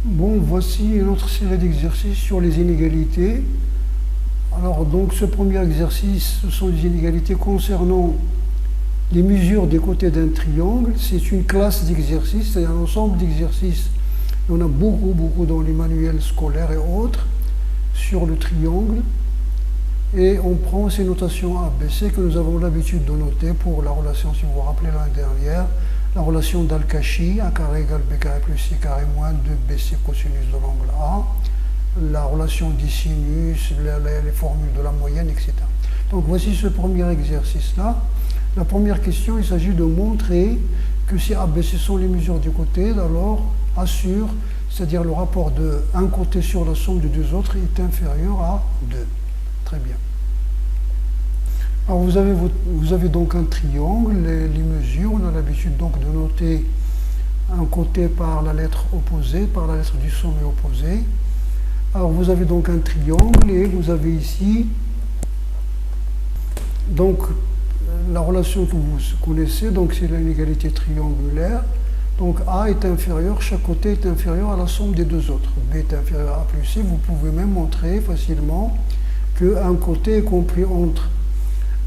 Bon, voici une autre série d'exercices sur les inégalités. Alors, donc, ce premier exercice, ce sont des inégalités concernant les mesures des côtés d'un triangle. C'est une classe d'exercices, c'est un ensemble d'exercices. Il y en a beaucoup dans les manuels scolaires et autres sur le triangle. Et on prend ces notations ABC que nous avons l'habitude de noter pour la relation, si vous vous rappelez l'année dernière, la relation d'Al-Kashi, A carré égale B carré plus C carré moins 2BC cosinus de l'angle A, la relation des sinus, les formules de la moyenne, etc. Donc voici ce premier exercice-là. La première question, il s'agit de montrer que si ABC sont les mesures du côté, alors assure, c'est-à-dire le rapport de un côté sur la somme des deux autres est inférieur à 2. Très bien. Alors vous avez donc un triangle, les mesures, on a l'habitude donc de noter un côté par la lettre opposée, par la lettre du sommet opposé. Alors vous avez donc un triangle et vous avez ici donc la relation que vous connaissez, donc c'est l'inégalité triangulaire. Donc A est inférieur, chaque côté est inférieur à la somme des deux autres. B est inférieur à A plus C, vous pouvez même montrer facilement qu'un côté est compris entre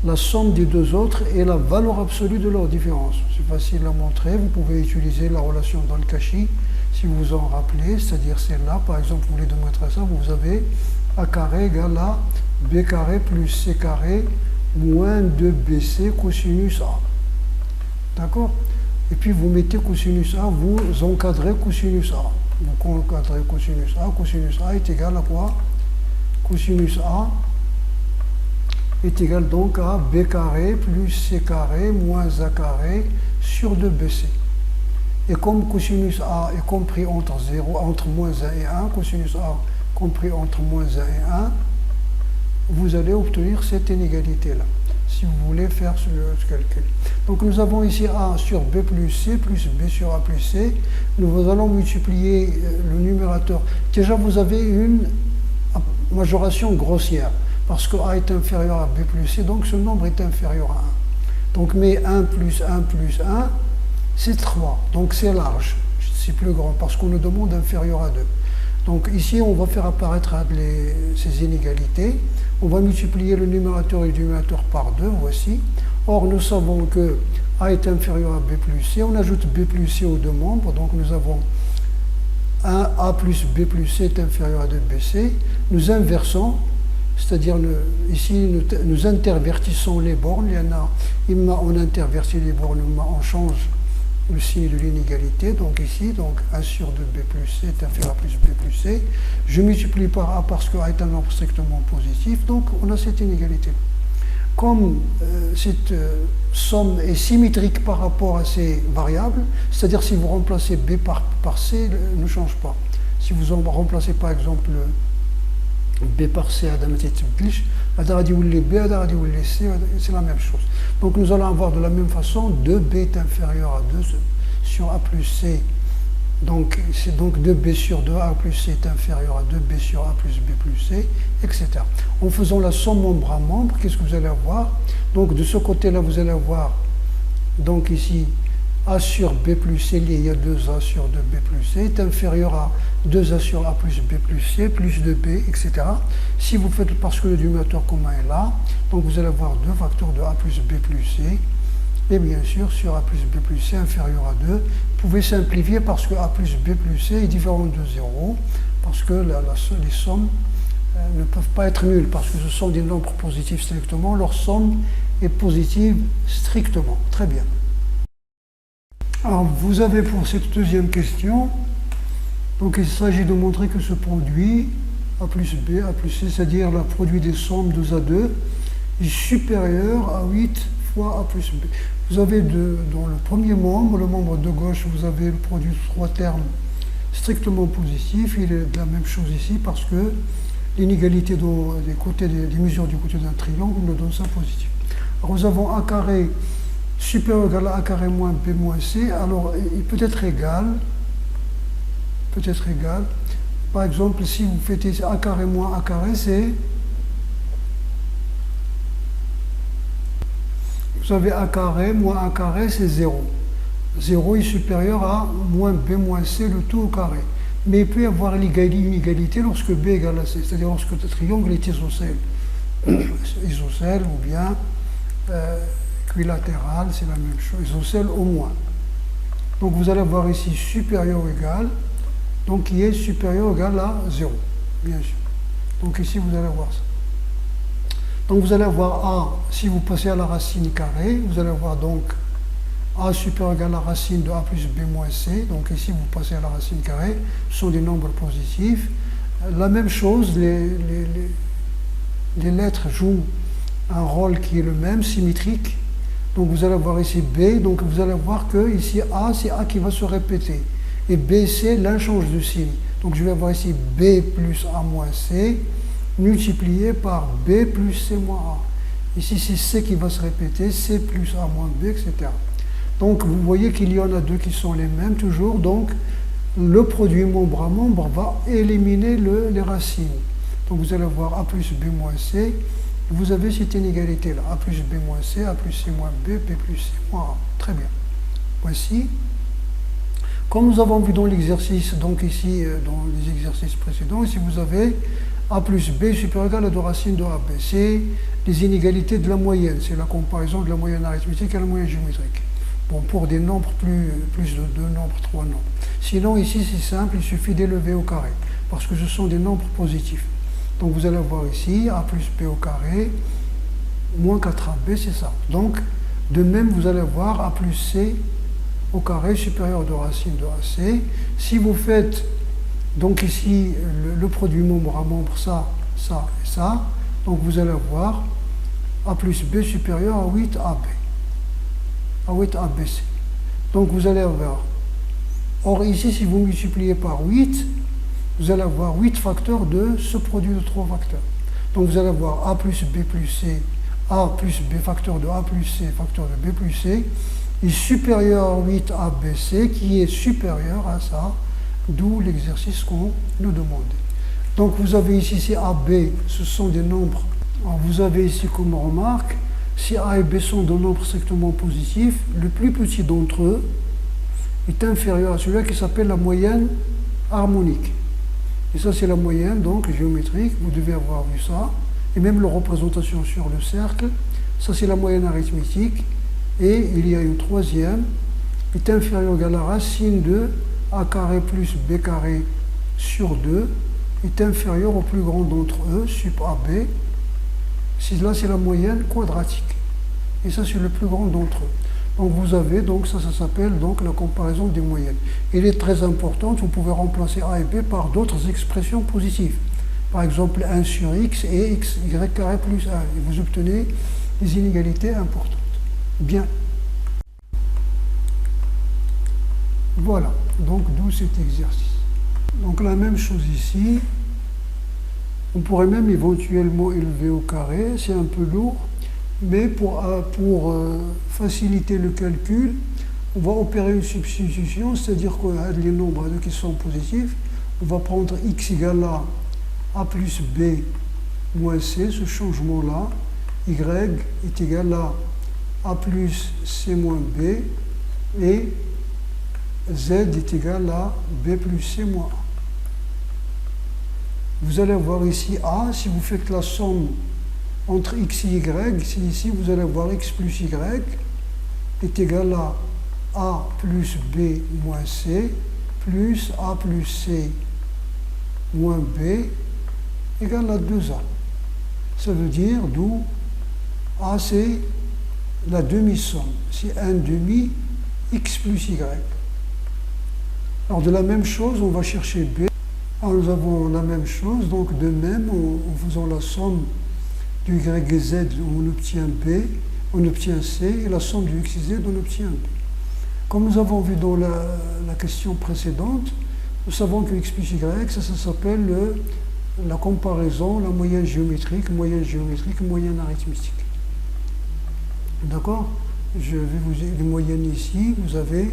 la somme des deux autres et la valeur absolue de leur différence. C'est facile à montrer, vous pouvez utiliser la relation d'Al-Kashi, si vous vous en rappelez, c'est-à-dire celle-là, par exemple, vous voulez démontrer ça, vous avez A carré égale à B carré plus C carré moins 2BC cosinus A. D'accord? Et puis vous mettez cosinus A, vous encadrez cosinus A. Vous encadrez cosinus A est égal à quoi? Cosinus A est égal donc à B carré plus C carré moins A carré sur 2BC. Et comme cosinus A est compris entre moins 1 et 1, cosinus A compris entre moins 1 et 1, vous allez obtenir cette inégalité-là, si vous voulez faire ce calcul. Donc nous avons ici A sur B plus C plus B sur A plus C. Nous allons multiplier le numérateur. Déjà, vous avez une majoration grossière, parce que A est inférieur à B plus C, donc ce nombre est inférieur à 1. Donc, mais 1 plus 1 plus 1, c'est 3. Donc c'est large, c'est plus grand, parce qu'on nous demande inférieur à 2. Donc ici, on va faire apparaître ces inégalités. On va multiplier le numérateur et le dénominateur par 2, voici. Or, nous savons que A est inférieur à B plus C. On ajoute B plus C aux deux membres. Donc nous avons 1A plus B plus C est inférieur à 2BC. Nous inversons, c'est-à-dire ici, nous intervertissons les bornes. Il y en a, on intervertit les bornes, on change le signe de l'inégalité, donc ici, donc 1 sur 2B plus C est inférieur à plus B plus C. Je multiplie par A parce que A est un nombre strictement positif, donc on a cette inégalité. Comme cette somme est symétrique par rapport à ces variables, c'est-à-dire si vous remplacez B par C, ne change pas. Si vous remplacez par exemple B par C, B, c'est la même chose. Donc nous allons avoir de la même façon 2B est inférieur à 2 sur A plus C. Donc c'est donc 2B sur 2A plus C est inférieur à 2B sur A plus B plus C, etc. En faisant la somme membre à membre, qu'est-ce que vous allez avoir? Donc de ce côté-là, vous allez avoir, donc ici, A sur B plus C, il y a 2A sur 2B plus C, est inférieur à 2A sur A plus B plus C, plus 2B, etc. Si vous faites, parce que le dénominateur commun est là, donc vous allez avoir deux facteurs de A plus B plus C, et bien sûr, sur A plus B plus C inférieur à 2, vous pouvez simplifier parce que A plus B plus C est différent de 0, parce que les sommes ne peuvent pas être nulles, parce que ce sont des nombres positifs strictement, leur somme est positive strictement. Très bien. Alors, vous avez pour cette deuxième question, donc il s'agit de montrer que ce produit A plus B, A plus C, c'est-à-dire le produit des sommes 2 à 2, est supérieur à 8 fois A plus B. Vous avez dans le premier membre, le membre de gauche, vous avez le produit de trois termes strictement positifs. Il est de la même chose ici parce que l'inégalité des côtés, des mesures du côté d'un triangle nous donne ça positif. Alors nous avons A carré supérieur ou égal à A carré moins B moins C. Alors il peut être égal. Par exemple, si vous faites ici A carré moins A carré, c'est... Vous avez A carré moins A carré, c'est 0. 0 est supérieur à moins B moins C, le tout au carré. Mais il peut y avoir une égalité lorsque B égale à C, c'est-à-dire lorsque le triangle est isocèle. Isocèle ou bien équilatéral, c'est la même chose, isocèle au moins. Donc vous allez avoir ici supérieur ou égal, donc qui est supérieur ou égal à 0, bien sûr. Donc ici vous allez avoir ça. Donc vous allez avoir A, si vous passez à la racine carrée, vous allez avoir donc A supérieur ou égal à la racine de A plus B moins C. Donc ici vous passez à la racine carrée, ce sont des nombres positifs. La même chose, les lettres jouent un rôle qui est le même, symétrique. Donc vous allez voir ici B, donc vous allez voir que ici A, c'est A qui va se répéter. Et B, C, l'un change de signe. Donc je vais avoir ici B plus A moins C, multiplié par B plus C moins A. Ici c'est C qui va se répéter, C plus A moins B, etc. Donc vous voyez qu'il y en a deux qui sont les mêmes toujours, donc le produit membre à membre va éliminer les racines. Donc vous allez voir A plus B moins C, vous avez cette inégalité là, A plus B moins C, A plus C moins B, B plus C moins A. Très bien. Voici. Comme nous avons vu dans l'exercice, donc ici, dans les exercices précédents, ici vous avez A plus B supérieur ou égal à 2 racines de AB. C'est les inégalités de la moyenne, c'est la comparaison de la moyenne arithmétique à la moyenne géométrique. Bon, pour des nombres plus de 2 nombres, 3 nombres. Sinon, ici, c'est simple, il suffit d'élever au carré, parce que ce sont des nombres positifs. Donc vous allez voir ici, A plus B au carré, moins 4AB, c'est ça. Donc, de même, vous allez voir A plus C au carré supérieur de racine de AC. Si vous faites, donc ici, le produit membre à membre, ça, ça et ça, donc vous allez avoir A plus B supérieur à 8AB. À 8ABC. Donc vous allez avoir, or ici, si vous multipliez par 8, vous allez avoir 8 facteurs de ce produit de 3 facteurs. Donc vous allez avoir A plus B plus C, A plus B facteur de A plus C, facteur de B plus C, est supérieur à 8 ABC, qui est supérieur à ça, d'où l'exercice qu'on nous demandait. Donc vous avez ici, ces AB, ce sont des nombres. Alors vous avez ici comme remarque, si A et B sont des nombres strictement positifs, le plus petit d'entre eux est inférieur à celui qui s'appelle la moyenne harmonique. Et ça, c'est la moyenne, donc géométrique, vous devez avoir vu ça. Et même la représentation sur le cercle, ça c'est la moyenne arithmétique. Et il y a une troisième, est inférieure ou égale à la racine de A carré plus B carré sur 2, est inférieure au plus grand d'entre eux, sup AB. Là, c'est la moyenne quadratique. Et ça, c'est le plus grand d'entre eux. Donc vous avez, donc ça s'appelle donc la comparaison des moyennes. Elle est très importante, vous pouvez remplacer A et B par d'autres expressions positives. Par exemple 1 sur x et x, y carré plus 1. Et vous obtenez des inégalités importantes. Bien. Voilà, donc d'où cet exercice. Donc la même chose ici. On pourrait même éventuellement élever au carré, c'est un peu lourd. Mais pour faciliter le calcul, on va opérer une substitution, c'est-à-dire que les nombres qui sont positifs, on va prendre x égale à A plus B moins C, ce changement-là, y est égal à A plus C moins B, et z est égal à B plus C moins A. Vous allez avoir ici A, si vous faites la somme entre x et y, ici vous allez avoir x plus y est égal à A plus B moins C plus A plus C moins B égale à 2A. Ça veut dire d'où A c'est la demi-somme, c'est 1 demi x plus y. Alors de la même chose, on va chercher B. Alors nous avons la même chose, donc de même, en faisant la somme du y et z, on obtient B, on obtient C, et la somme du x et z, on obtient B. Comme nous avons vu dans la question précédente, nous savons que x plus y, ça s'appelle la comparaison, la moyenne géométrique, moyenne arithmétique. D'accord? Je vais vous dire les moyennes ici, vous avez,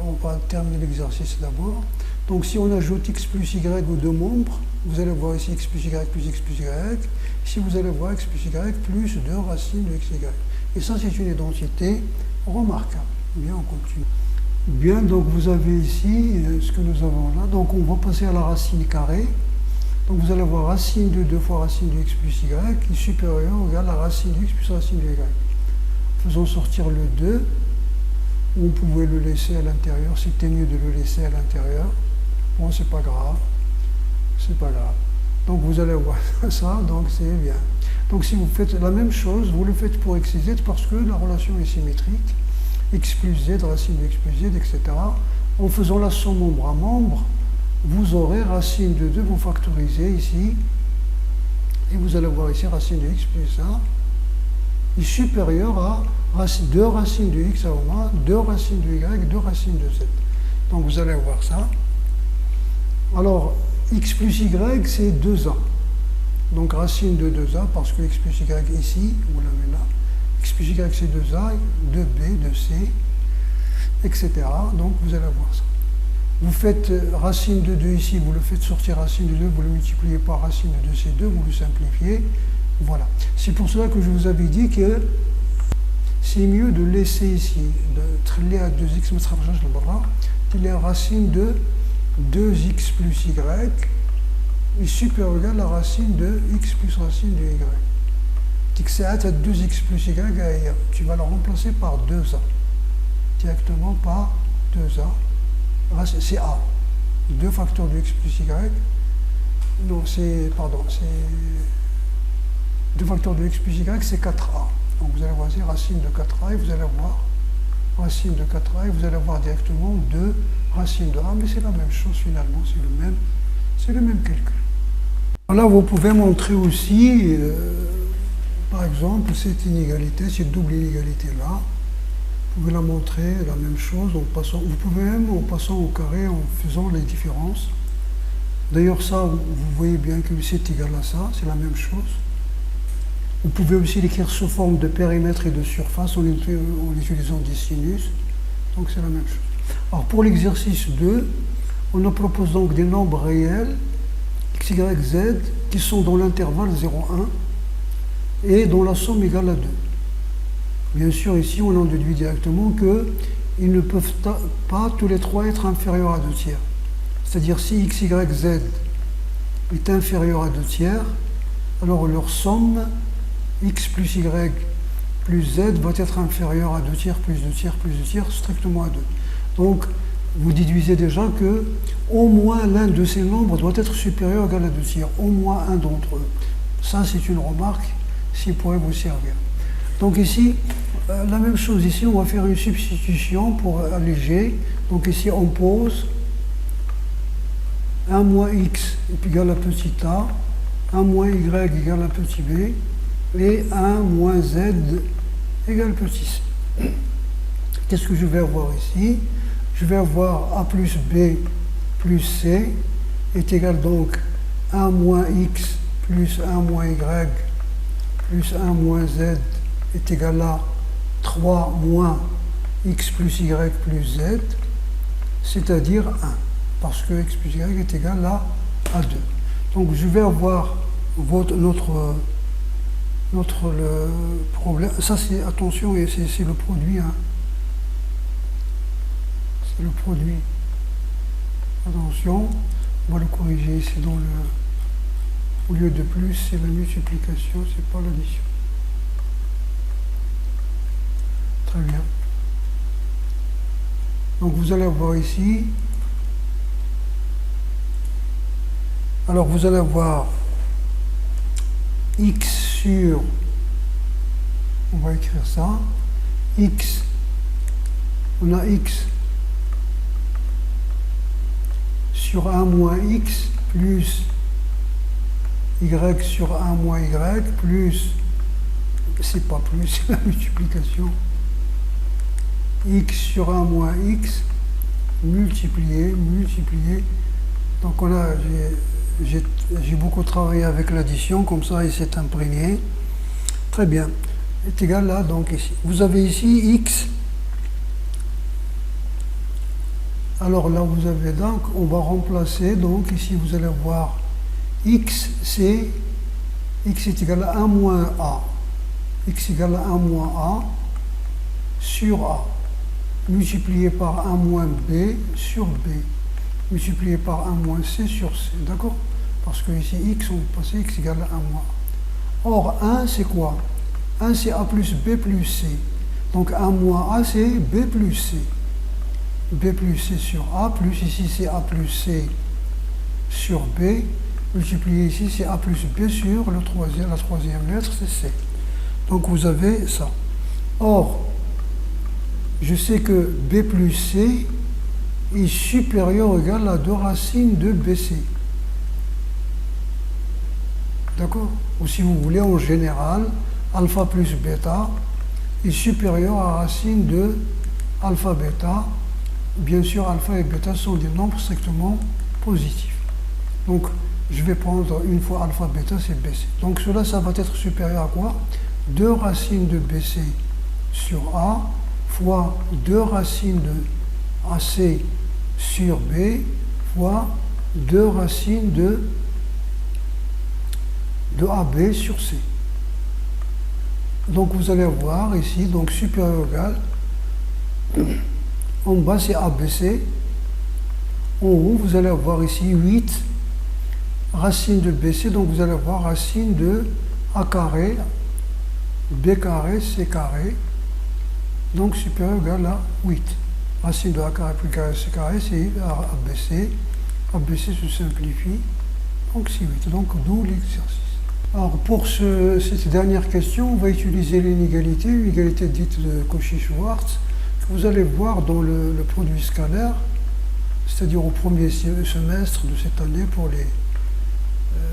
on va terminer l'exercice d'abord. Donc si on ajoute x plus y aux deux membres, vous allez voir ici x plus y plus x plus y. Ici vous allez voir x plus y plus 2 racines de x, y. Et ça c'est une identité remarquable. Bien, on continue. Bien, donc vous avez ici ce que nous avons là. Donc on va passer à la racine carrée. Donc vous allez avoir racine de 2 fois racine de x plus y qui est supérieure ou égale à la racine de x plus racine de y. Faisons sortir le 2. Vous pouvez le laisser à l'intérieur. C'était mieux de le laisser à l'intérieur. Bon, c'est pas grave. C'est pas grave. Donc vous allez voir ça, donc c'est bien. Donc si vous faites la même chose, vous le faites pour x et z parce que la relation est symétrique. X plus z, racine de x plus z, etc. En faisant la somme membre à membre, vous aurez racine de 2, vous factorisez ici, et vous allez voir ici racine de x plus 1 est supérieur à 2 racines de x à moins 2 racines de y, 2 racines de z. Donc vous allez voir ça. Alors, x plus y, c'est 2a. Donc racine de 2a, parce que x plus y ici, vous l'avez là, x plus y c'est 2a, 2b, 2c, etc. Donc vous allez voir ça. Vous faites racine de 2 ici, vous le faites sortir racine de 2, vous le multipliez par racine de 2c2, vous le simplifiez. Voilà. C'est pour cela que je vous avais dit que c'est mieux de laisser ici, de traiter à 2x, il y a racine de 2x plus y est supérieur à la racine de x plus racine de y. C'est à 2x plus y, tu vas la remplacer par 2a. Directement par 2a. C'est a. 2 facteurs de x plus y. Non, c'est, pardon, c'est 2 facteurs de x plus y, c'est 4a. Donc vous allez voir ici racine de 4a et vous allez voir racine de 4a et vous allez voir directement 2 racines de a, mais c'est la même chose finalement, c'est le même calcul. Là, vous pouvez montrer aussi, par exemple, cette inégalité, cette double inégalité-là. Vous pouvez la montrer, la même chose, vous pouvez même en passant au carré, en faisant les différences. D'ailleurs, ça, vous voyez bien que c'est égal à ça, c'est la même chose. Vous pouvez aussi l'écrire sous forme de périmètre et de surface en utilisant des sinus. Donc, c'est la même chose. Alors, pour l'exercice 2, on nous propose donc des nombres réels, x, y, z, qui sont dans l'intervalle 0,1 et dont la somme égale à 2. Bien sûr, ici, on en déduit directement qu'ils ne peuvent pas tous les trois être inférieurs à 2 tiers. C'est-à-dire, si x, y, z est inférieur à 2 tiers, alors leur somme, x plus y plus z, va être inférieure à 2 tiers, plus 2 tiers, plus 2 tiers, strictement à 2. Donc, vous déduisez déjà que au moins l'un de ces nombres doit être supérieur ou égal à 2 tiers, au moins un d'entre eux. Ça, c'est une remarque qui pourrait vous servir. Donc ici, la même chose, ici, on va faire une substitution pour alléger. Donc ici, on pose 1 moins x est égal à petit a, 1 moins y égale à petit b, et 1 moins z égale petit c. Qu'est-ce que je vais avoir ici? Je vais avoir a plus b plus c est égal donc 1 moins x plus 1 moins y plus 1 moins z est égal à 3 moins x plus y plus z, c'est-à-dire 1, parce que x plus y est égal à 2. Donc je vais avoir notre le problème. Ça c'est, attention, c'est le produit. Hein. C'est le produit. Attention, on va le corriger ici dans le... Au lieu de plus, c'est la multiplication, c'est pas l'addition. Très bien. Donc vous allez voir ici. Alors vous allez voir x sur, on va écrire ça, x, on a x sur 1 moins x plus y sur 1 moins y plus, c'est pas plus, c'est la multiplication, x sur 1 moins x multiplié, donc on a, j'ai beaucoup travaillé avec l'addition, comme ça il s'est imprégné. Très bien. Est égal là, donc ici. Vous avez ici x. Alors là, vous avez donc, on va remplacer, donc ici vous allez voir x, c'est x est égal à 1 moins a. X égale à 1 moins a sur a. multiplié par 1 moins b sur b, multiplié par 1 moins c sur c, d'accord? Parce que ici, x, on va passer x égale à 1 moins. Or, 1, c'est quoi? 1, c'est a plus b plus c. Donc, 1 moins a, c'est b plus c. B plus c sur a, plus ici, c'est a plus c sur b. Multiplié ici, c'est a plus b sur la troisième lettre, c'est c. Donc, vous avez ça. Or, je sais que b plus c est supérieur ou égal à 2 racines de bc. D'accord? Ou si vous voulez, en général, alpha plus bêta est supérieur à racine de alpha bêta. Bien sûr, alpha et bêta sont des nombres strictement positifs. Donc, je vais prendre une fois alpha bêta, c'est bc. Donc, cela, ça va être supérieur à quoi? 2 racines de bc sur a fois 2 racines de ac sur b fois 2 racines de AB sur C. Donc vous allez voir ici, donc supérieur ou égal, en bas c'est ABC, en haut vous allez avoir ici 8 racines de BC, donc vous allez avoir racine de A carré, B carré, C carré, donc supérieur ou égal à 8. Racine de A carré plus carré, C carré, c'est ABC, ABC se simplifie, donc c'est 8, donc d'où l'exercice. Alors pour cette dernière question, on va utiliser l'inégalité dite de Cauchy-Schwarz, que vous allez voir dans le produit scalaire, c'est-à-dire au premier semestre de cette année pour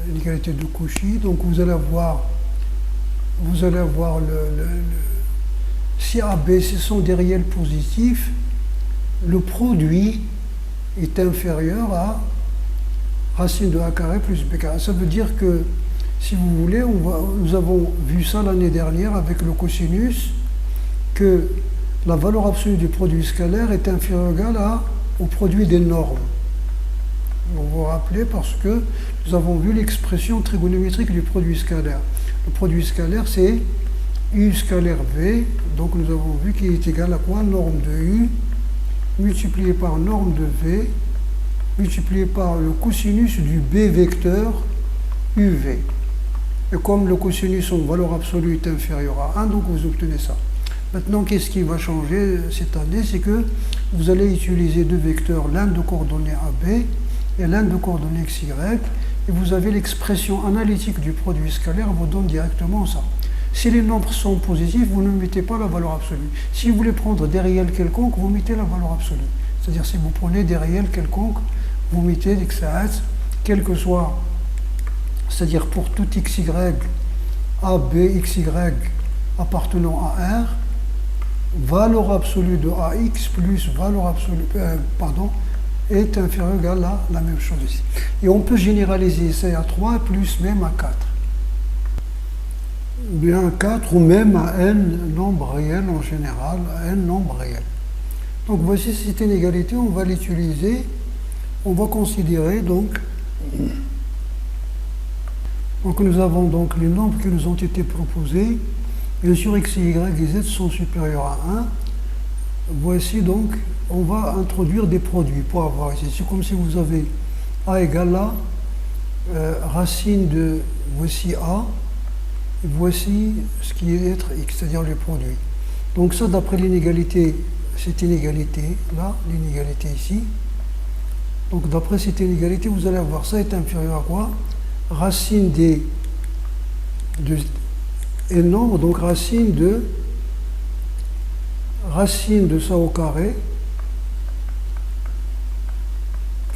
l'inégalité de Cauchy. Donc vous allez avoir si AB ce sont des réels positifs, le produit est inférieur à racine de A carré plus B carré. Ça veut dire que, si vous voulez, nous avons vu ça l'année dernière avec le cosinus, que la valeur absolue du produit scalaire est inférieure ou égale au produit des normes. Vous vous rappelez parce que nous avons vu l'expression trigonométrique du produit scalaire. Le produit scalaire, c'est U scalaire V, donc nous avons vu qu'il est égal à quoi? Norme de U multiplié par norme de V multiplié par le cosinus du B vecteur UV. Et comme le cosinus en valeur absolue est inférieur à 1, donc vous obtenez ça. Maintenant, qu'est-ce qui va changer cette année? C'est que vous allez utiliser deux vecteurs, l'un de coordonnées AB et l'un de coordonnées XY, et vous avez l'expression analytique du produit scalaire vous donne directement ça. Si les nombres sont positifs, vous ne mettez pas la valeur absolue. Si vous voulez prendre des réels quelconques, vous mettez la valeur absolue. C'est-à-dire si vous prenez des réels quelconques, vous mettez l'XAS, quel que soit, c'est-à-dire pour tout XY, AB, XY appartenant à R, valeur absolue de AX plus valeur absolue, est inférieure ou égale à la même chose ici. Et on peut généraliser ça à 3 plus même à 4. Bien à 4 ou même à n nombres réels en général, à n nombres réels. Donc voici cette inégalité, on va l'utiliser, on va considérer donc nous avons donc les nombres qui nous ont été proposés. Bien sûr, x, y et z sont supérieurs à 1. Voici donc, on va introduire des produits pour avoir ici. C'est comme si vous avez a égale à racine de voici a, et voici ce qui est être x, c'est-à-dire le produit. Donc ça, d'après l'inégalité, cette inégalité-là, l'inégalité ici. Donc d'après cette inégalité, vous allez avoir ça est inférieur à quoi? Racine de et nombre, donc racine de ça au carré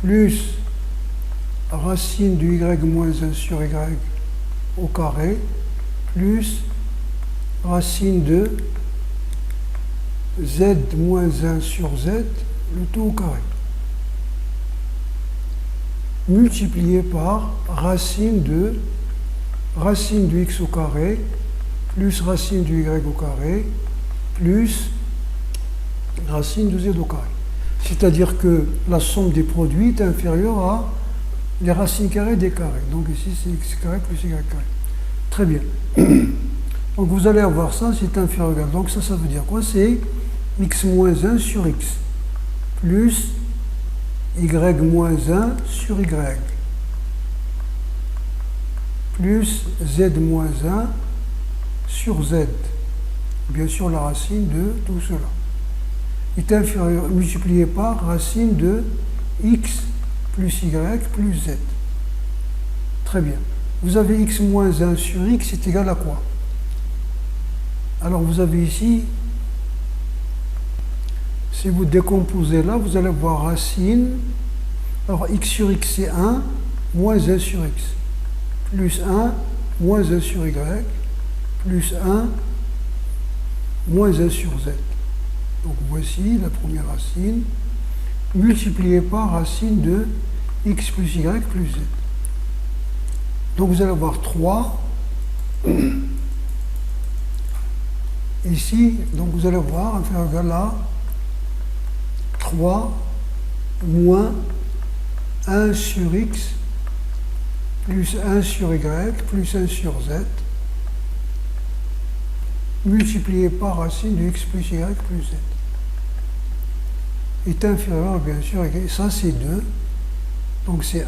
plus racine de y moins 1 sur y au carré plus racine de z moins 1 sur z, le tout au carré, multiplié par racine de x au carré plus racine du y au carré plus racine de z au carré. C'est-à-dire que la somme des produits est inférieure à les racines carrées des carrés. Donc ici c'est x carré plus y carré. Très bien. Donc vous allez avoir ça, c'est inférieur à égal. Donc ça veut dire quoi? C'est x moins 1 sur x, plus y moins 1 sur y, plus z moins 1 sur z. Bien sûr, la racine de tout cela est inférieur, multiplié par racine de x plus y plus z. Très bien. Vous avez x moins 1 sur x est égal à quoi? Alors vous avez ici, si vous décomposez là, vous allez voir racine. Alors x sur x c'est 1, moins 1 sur x, plus 1, moins 1 sur y, plus 1, moins 1 sur z. Donc voici la première racine, multipliée par racine de x plus y plus z. Donc vous allez avoir 3. Ici, donc vous allez voir, inférieur égal à 3 moins 1 sur x plus 1 sur y plus 1 sur z multiplié par racine de x plus y plus z est inférieur, bien sûr, ça c'est 2, donc c'est 1,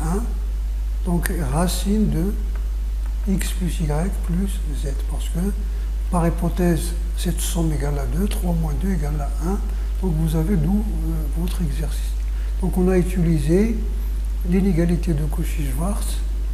donc racine de x plus y plus z, parce que par hypothèse cette somme égale à 2, 3 moins 2 égale à 1, donc vous avez d'où votre exercice. Donc on a utilisé l'inégalité de Cauchy-Schwarz